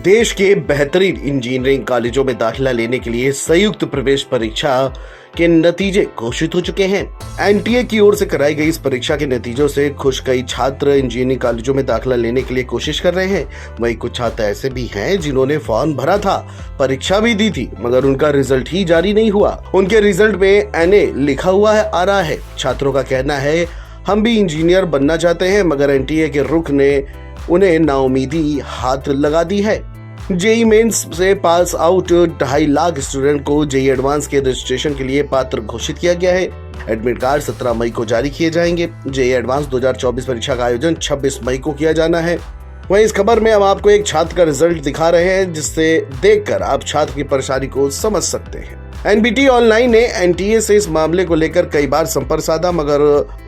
देश के बेहतरीन इंजीनियरिंग कॉलेजों में दाखिला लेने के लिए संयुक्त प्रवेश परीक्षा के नतीजे घोषित हो चुके हैं। एनटीए की ओर से कराई गई इस परीक्षा के नतीजों से खुश कई छात्र इंजीनियरिंग कॉलेजों में दाखिला लेने के लिए कोशिश कर रहे हैं। वहीं कुछ छात्र ऐसे भी हैं जिन्होंने फॉर्म भरा था, परीक्षा भी दी थी, मगर उनका रिजल्ट ही जारी नहीं हुआ। उनके रिजल्ट में एनए लिखा हुआ आ रहा है। छात्रों का कहना है, हम भी इंजीनियर बनना चाहते हैं, मगर एनटीए के रुख ने उन्हें नाउमीदी हाथ लगा दी है। जेई मेंस से पास आउट 2.5 लाख स्टूडेंट को जेई एडवांस के रजिस्ट्रेशन के लिए पात्र घोषित किया गया है। एडमिट कार्ड 17 मई को जारी किए जाएंगे। जेई एडवांस 2024 परीक्षा का आयोजन 26 मई को किया जाना है। वहीं इस खबर में हम आपको एक छात्र का रिजल्ट दिखा रहे हैं, जिससे देखकर आप छात्र की परेशानी को समझ सकते हैं। एनबीटी ऑनलाइन ने एनटीए से इस मामले को लेकर कई बार संपर्क साधा, मगर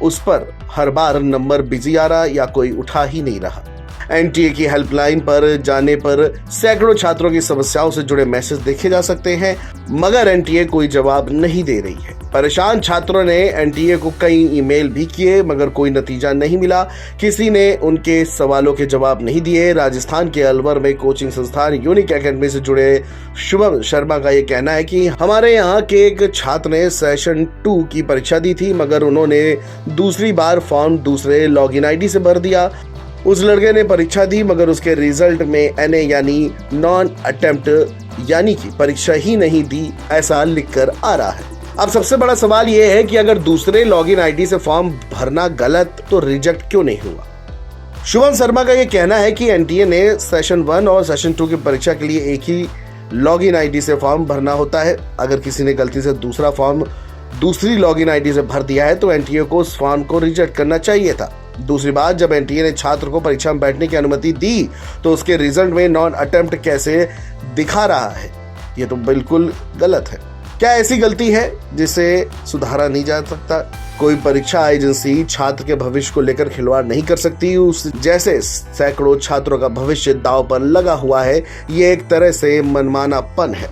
उस पर हर बार नंबर बिजी आ रहा या कोई उठा ही नहीं रहा। एनटीए की हेल्पलाइन पर जाने पर सैकड़ों छात्रों की समस्याओं से जुड़े मैसेज देखे जा सकते हैं, मगर एनटीए कोई जवाब नहीं दे रही है। परेशान छात्रों ने एनटीए को कई ईमेल भी किए, मगर कोई नतीजा नहीं मिला। किसी ने उनके सवालों के जवाब नहीं दिए। राजस्थान के अलवर में कोचिंग संस्थान यूनिक एकेडमी से जुड़े शुभम शर्मा का ये कहना है कि हमारे यहाँ के एक छात्र ने सेशन 2 की परीक्षा दी थी, मगर उन्होंने दूसरी बार फॉर्म दूसरे लॉगिन आईडी से भर दिया। उस लड़के ने परीक्षा दी, मगर उसके रिजल्ट में एनए यानी नॉन अटेम्प्ट यानी कि परीक्षा ही नहीं दी, ऐसा लिखकर आ रहा है। अब सबसे बड़ा सवाल यह है कि अगर दूसरे लॉगिन आईडी से फॉर्म भरना गलत, तो रिजेक्ट क्यों नहीं हुआ। शुभम शर्मा का यह कहना है कि एनटीए ने सेशन 1 और सेशन 2 की परीक्षा के लिए एक ही लॉगिन आईडी से फॉर्म भरना होता है। अगर किसी ने गलती से दूसरा फॉर्म दूसरी लॉगिन आईडी से भर दिया है, तो एनटीए को उस फॉर्म को रिजेक्ट करना चाहिए था। दूसरी बात, जब एनटीए ने छात्र को परीक्षा में बैठने की अनुमति दी, तो उसके रिजल्ट में नॉन अटेम्प्ट कैसे दिखा रहा है? ये तो बिल्कुल गलत है। क्या ऐसी गलती है जिसे सुधारा नहीं जा सकता? कोई परीक्षा एजेंसी छात्र के भविष्य को लेकर खिलवाड़ नहीं कर सकती। उस जैसे सैकड़ों छात्रों का भविष्य दांव पर लगा हुआ है। ये एक तरह से मनमानापन है।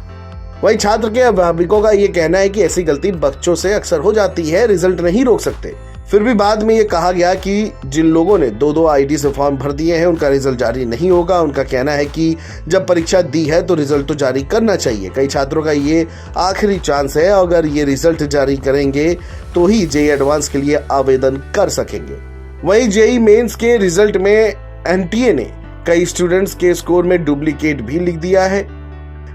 वहीं छात्र के अभिभावकों का ये कहना है कि ऐसी गलती बच्चों से अक्सर हो जाती है, रिजल्ट नहीं रोक सकते। फिर भी बाद में ये कहा गया कि जिन लोगों ने 2-2 आईडी से फॉर्म भर दिए हैं, उनका रिजल्ट जारी नहीं होगा। उनका कहना है कि जब परीक्षा दी है तो रिजल्ट तो जारी करना चाहिए। कई छात्रों का ये आखिरी चांस है, अगर ये रिजल्ट जारी करेंगे तो ही जेई एडवांस के लिए आवेदन कर सकेंगे। वहीं जेई मेंस के रिजल्ट में एनटीए ने कई स्टूडेंट्स के स्कोर में डुप्लीकेट भी लिख दिया है।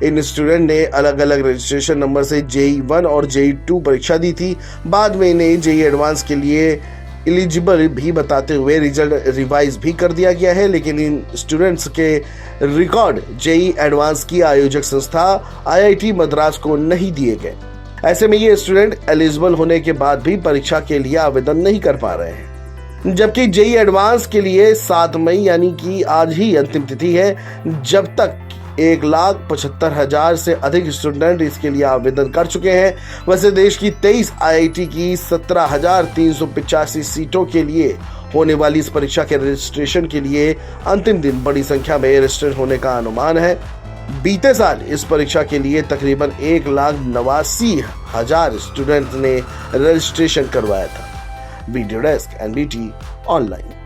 इन स्टूडेंट ने अलग अलग रजिस्ट्रेशन नंबर से जेई 1 और जेई 2 परीक्षा दी थी। बाद में इन्हें जेई एडवांस के लिए एलिजिबल भी बताते हुए रिजल्ट रिवाइज भी कर दिया गया है, लेकिन इन स्टूडेंट्स के रिकॉर्ड जेई एडवांस की आयोजक संस्था आईआईटी मद्रास को नहीं दिए गए। ऐसे में ये स्टूडेंट एलिजिबल होने के बाद भी परीक्षा के लिए आवेदन नहीं कर पा रहे हैं, जबकि जेई एडवांस के लिए 7 मई यानी कि आज ही अंतिम तिथि है। जब तक 1,75,000 से अधिक स्टूडेंट इसके लिए आवेदन कर चुके हैं। वैसे देश की 23 आईआईटी की 17,385 सीटों के लिए होने वाली इस परीक्षा के रजिस्ट्रेशन के लिए अंतिम दिन बड़ी संख्या में रजिस्टर होने का अनुमान है। बीते साल इस परीक्षा के लिए तकरीबन 1,89,000 स्टूडेंट ने रजिस्ट्रेशन करवाया था। Video desk NBT online.